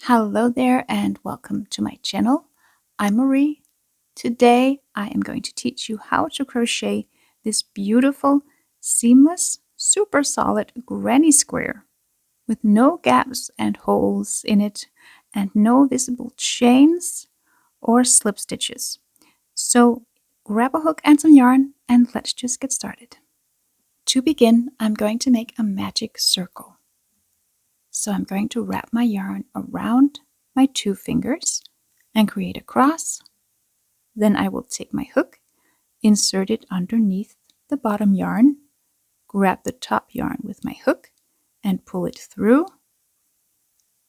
Hello there and welcome to my channel. I'm Marie. Today I am going to teach you how to crochet this beautiful, seamless, super solid granny square with no gaps and holes in it and no visible chains or slip stitches. So grab a hook and some yarn and let's just get started. To begin, I'm going to make a magic circle. So I'm going to wrap my yarn around my 2 fingers and create a cross. Then I will take my hook, insert it underneath the bottom yarn, grab the top yarn with my hook and pull it through.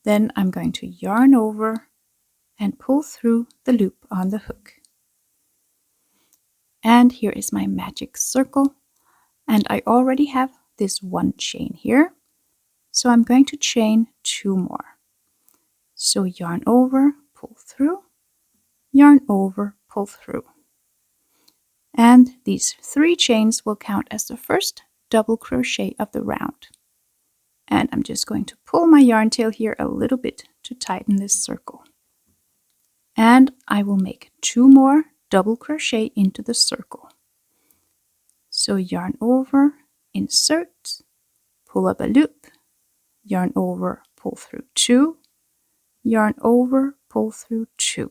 Then I'm going to yarn over and pull through the loop on the hook. And here is my magic circle. And I already have this 1 chain here. So I'm going to chain 2 more. So yarn over, pull through, yarn over, pull through. And these 3 chains will count as the first double crochet of the round. And I'm just going to pull my yarn tail here a little bit to tighten this circle. And I will make 2 more double crochet into the circle. So yarn over, insert, pull up a loop, yarn over, pull through 2, yarn over, pull through 2.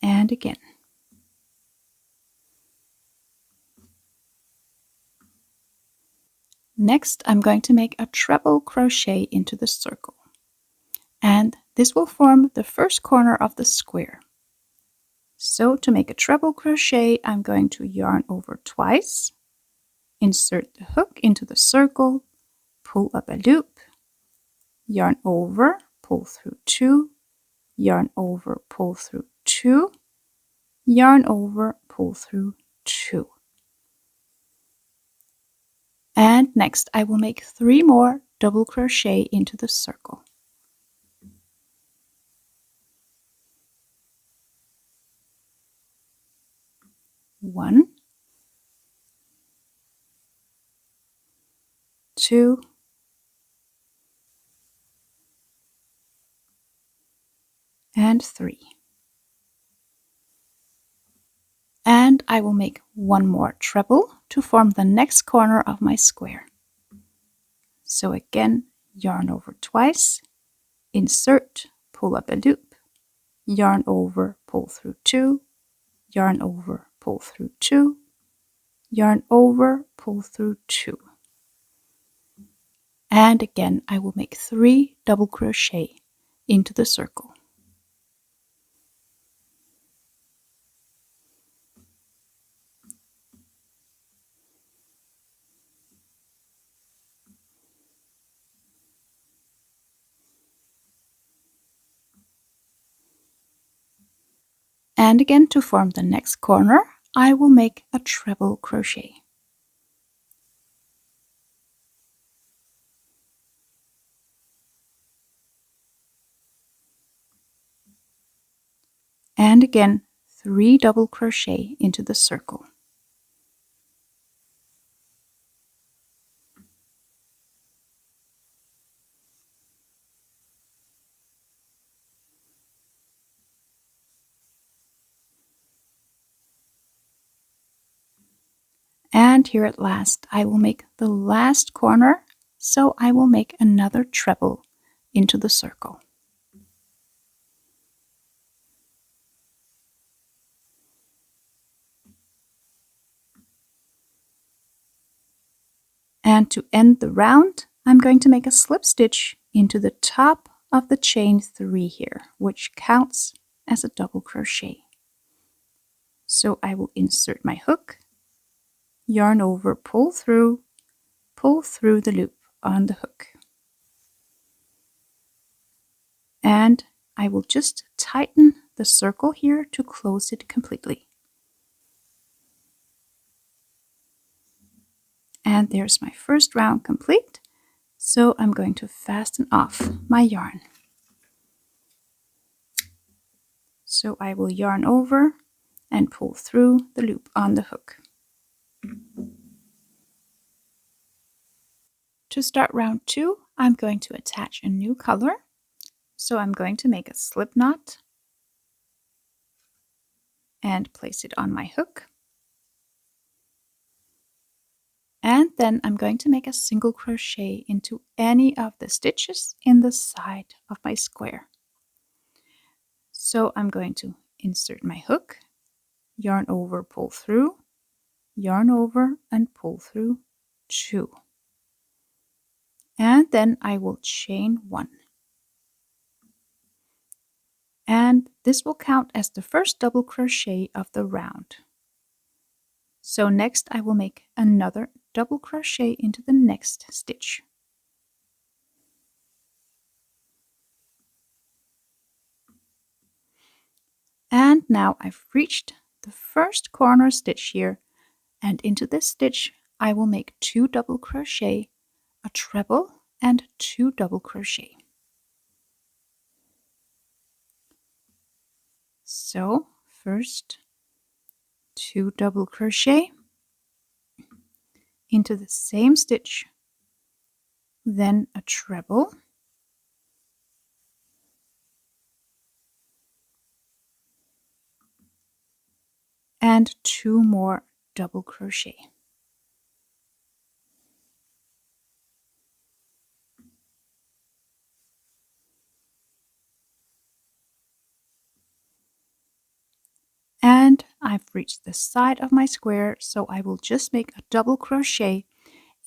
And again. Next, I'm going to make a treble crochet into the circle. And this will form the first corner of the square. So to make a treble crochet, I'm going to yarn over twice, insert the hook into the circle, pull up a loop, yarn over, pull through 2, yarn over, pull through 2, yarn over, pull through 2. And next I will make 3 more double crochet into the circle. One, 2, and 3. And I will make 1 more treble to form the next corner of my square. So again, yarn over twice, insert, pull up a loop, yarn over, pull through 2, yarn over, pull through 2, yarn over, pull through 2. And again, I will make 3 double crochet into the circle. And again, to form the next corner, I will make a treble crochet. And again, 3 double crochet into the circle. And here at last, I will make the last corner, so I will make another treble into the circle. And to end the round, I'm going to make a slip stitch into the top of the chain 3 here, which counts as a double crochet. So I will insert my hook, yarn over, pull through the loop on the hook. And I will just tighten the circle here to close it completely. And there's my first round complete. So I'm going to fasten off my yarn. So I will yarn over and pull through the loop on the hook. To start round 2, I'm going to attach a new color. So I'm going to make a slip knot and place it on my hook. And then I'm going to make a single crochet into any of the stitches in the side of my square. So I'm going to insert my hook, yarn over, pull through, yarn over and pull through 2. And then I will chain 1. And this will count as the first double crochet of the round. So next I will make another double crochet into the next stitch. And now I've reached the first corner stitch here, and into this stitch I will make 2 double crochet, a treble and 2 double crochet. So first 2 double crochet into the same stitch, then a treble, and 2 more double crochet. And I've reached the side of my square, so I will just make a double crochet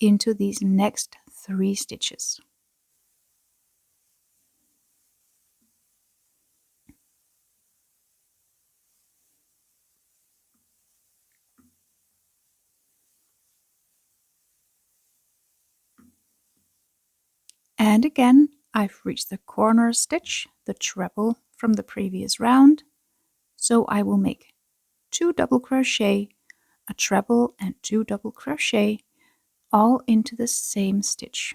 into these next 3 stitches. And again, I've reached the corner stitch, the treble from the previous round, so I will make 2 double crochet, a treble and 2 double crochet, all into the same stitch.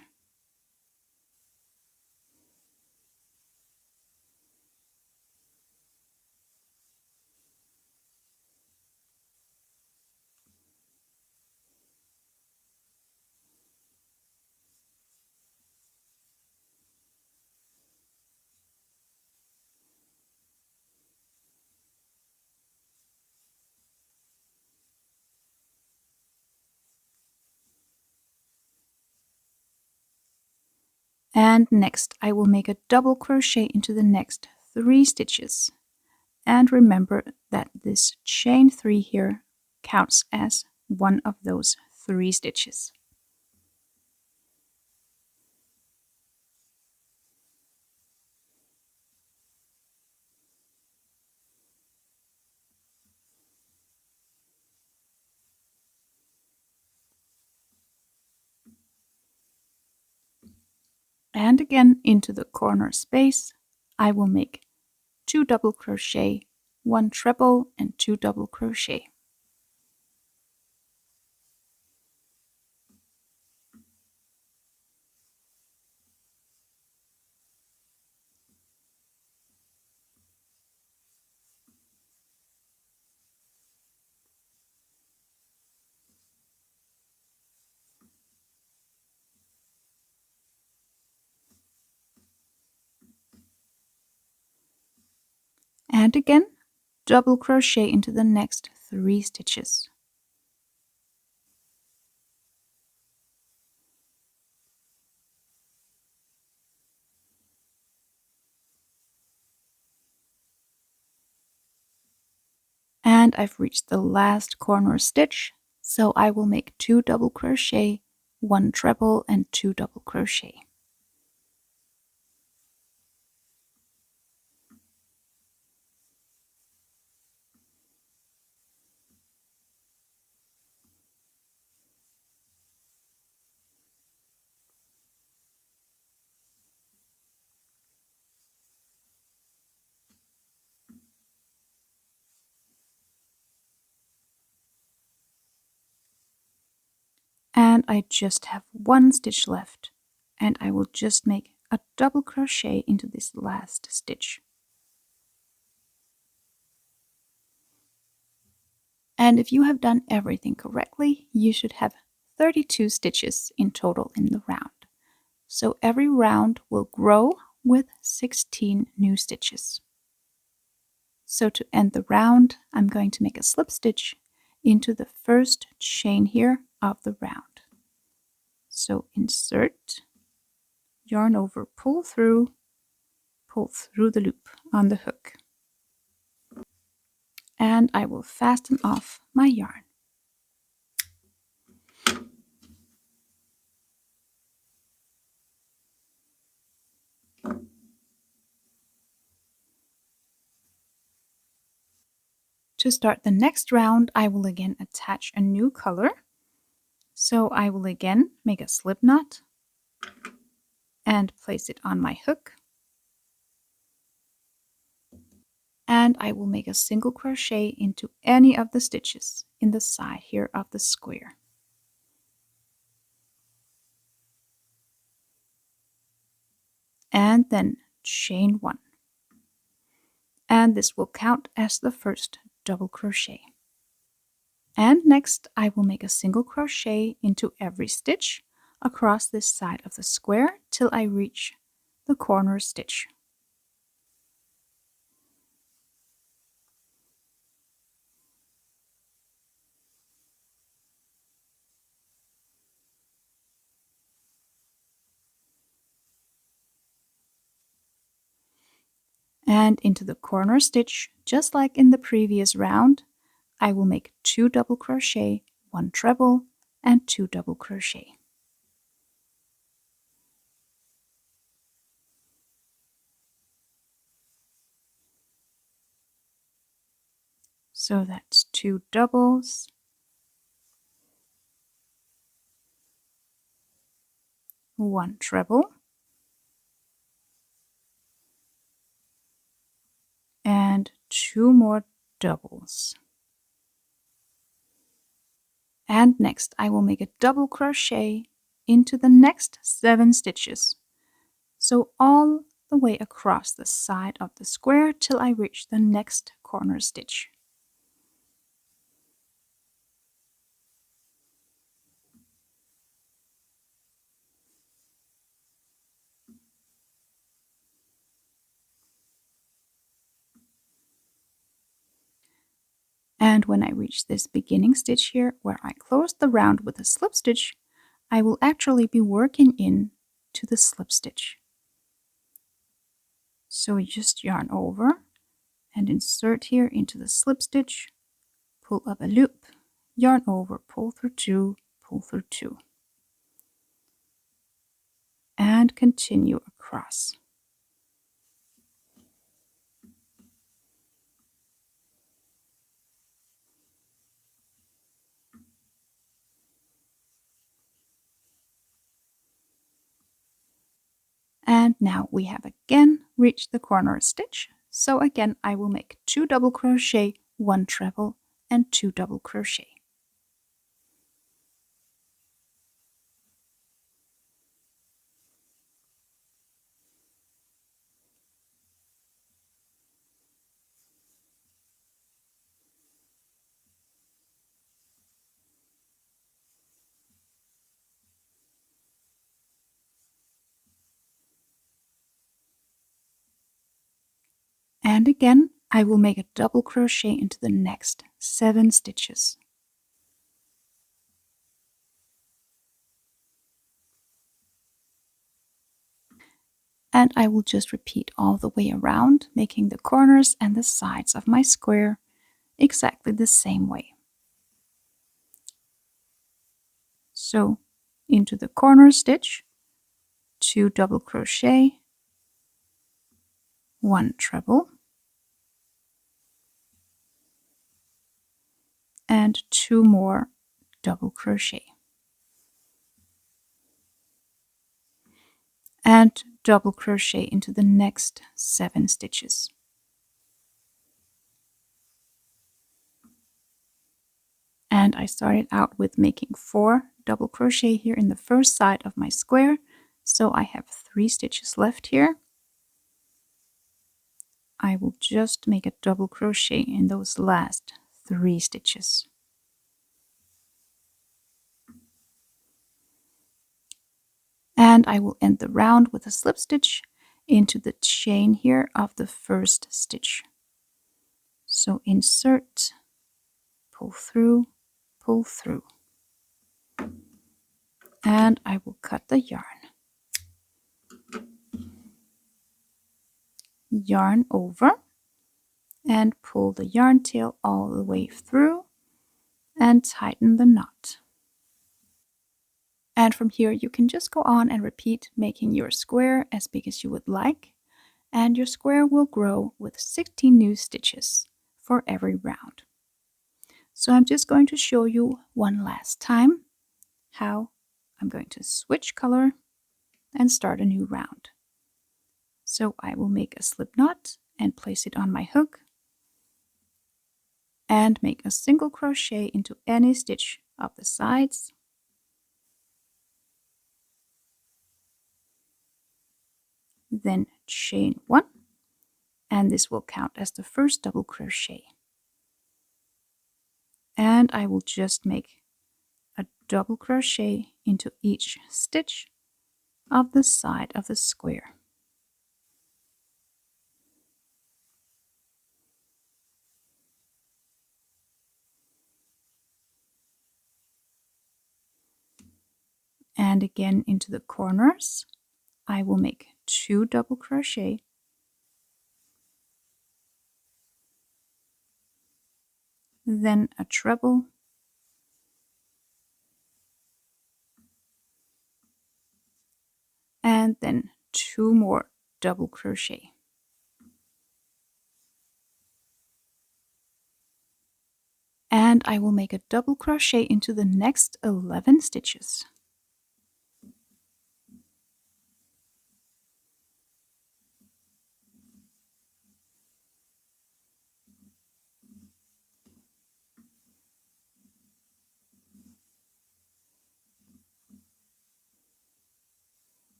And next I will make a double crochet into the next 3 stitches. And remember that this chain 3 here counts as one of those 3 stitches. And again into the corner space I will make 2 double crochet, 1 treble and 2 double crochet. And again, double crochet into the next 3 stitches. And I've reached the last corner stitch, so I will make 2 double crochet, 1 treble and 2 double crochet. And I just have 1 stitch left, and I will just make a double crochet into this last stitch. And if you have done everything correctly, you should have 32 stitches in total in the round. So every round will grow with 16 new stitches. So to end the round, I'm going to make a slip stitch into the first chain here of the round. So insert, yarn over, pull through the loop on the hook. And I will fasten off my yarn. To start the next round, I will again attach a new color. So I will again make a slip knot and place it on my hook. And I will make a single crochet into any of the stitches in the side here of the square. And then chain 1. And this will count as the first double crochet. And next I will make a single crochet into every stitch across this side of the square till I reach the corner stitch. And into the corner stitch, just like in the previous round, I will make 2 double crochet, 1 treble, and 2 double crochet. So that's 2 doubles, 1 treble, and 2 more doubles. And next I will make a double crochet into the next 7 stitches. So all the way across the side of the square till I reach the next corner stitch. And when I reach this beginning stitch here, where I closed the round with a slip stitch, I will actually be working in to the slip stitch. So you just yarn over and insert here into the slip stitch, pull up a loop, yarn over, pull through 2, pull through 2, and continue across. And now we have again reached the corner stitch. So again, I will make 2 double crochet, 1 treble, and 2 double crochet. And again, I will make a double crochet into the next 7 stitches. And I will just repeat all the way around, making the corners and the sides of my square exactly the same way. So into the corner stitch, 2 double crochet, 1 treble, and 2 more double crochet. And double crochet into the next 7 stitches. And I started out with making 4 double crochet here in the first side of my square, so I have 3 stitches left here. I will just make a double crochet in those last 3 stitches. And I will end the round with a slip stitch into the chain here of the first stitch. So insert, pull through, and I will cut the yarn over and pull the yarn tail all the way through and tighten the knot. And from here you can just go on and repeat, making your square as big as you would like, and your square will grow with 16 new stitches for every round. So I'm just going to show you one last time how I'm going to switch color and start a new round. So I will make a slip knot and place it on my hook and make a single crochet into any stitch of the sides. Then chain 1, and this will count as the first double crochet. And I will just make a double crochet into each stitch of the side of the square. And again into the corners, I will make 2 double crochet, then a treble, and then 2 more double crochet. And I will make a double crochet into the next 11 stitches.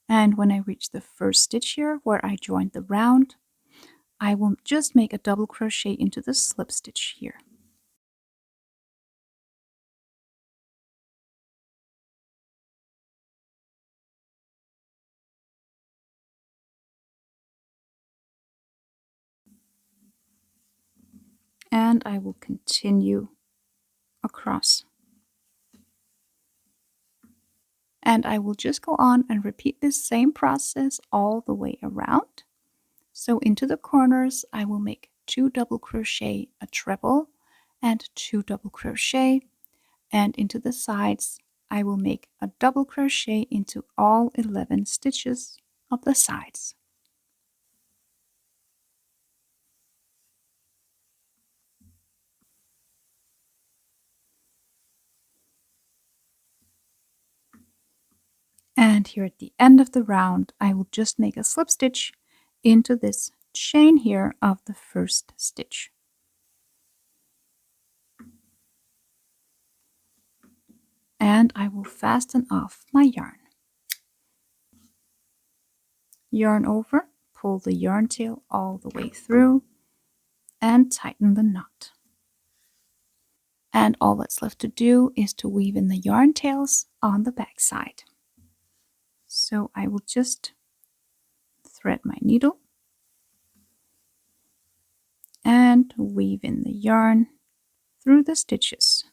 And when I reach the first stitch here where I joined the round, I will just make a double crochet into the slip stitch here. And I will continue across. And I will just go on and repeat this same process all the way around. So into the corners, I will make 2 double crochet, a treble, and 2 double crochet. And into the sides, I will make a double crochet into all 11 stitches of the sides. And here at the end of the round, I will just make a slip stitch into this chain here of the first stitch. And I will fasten off my yarn. Yarn over, pull the yarn tail all the way through, and tighten the knot. And all that's left to do is to weave in the yarn tails on the back side. So I will just thread my needle and weave in the yarn through the stitches.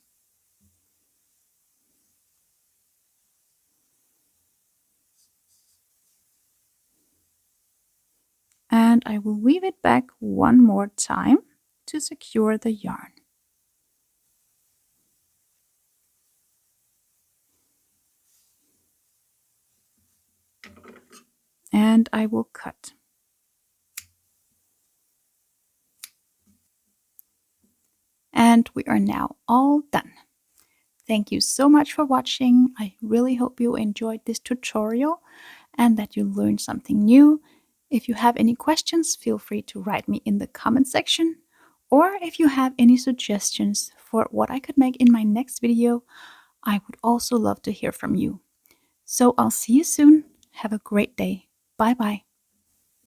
And I will weave it back one more time to secure the yarn. And I will cut. And we are now all done. Thank you so much for watching. I really hope you enjoyed this tutorial and that you learned something new. If you have any questions, feel free to write me in the comment section. Or if you have any suggestions for what I could make in my next video, I would also love to hear from you. So I'll see you soon. Have a great day. Bye bye.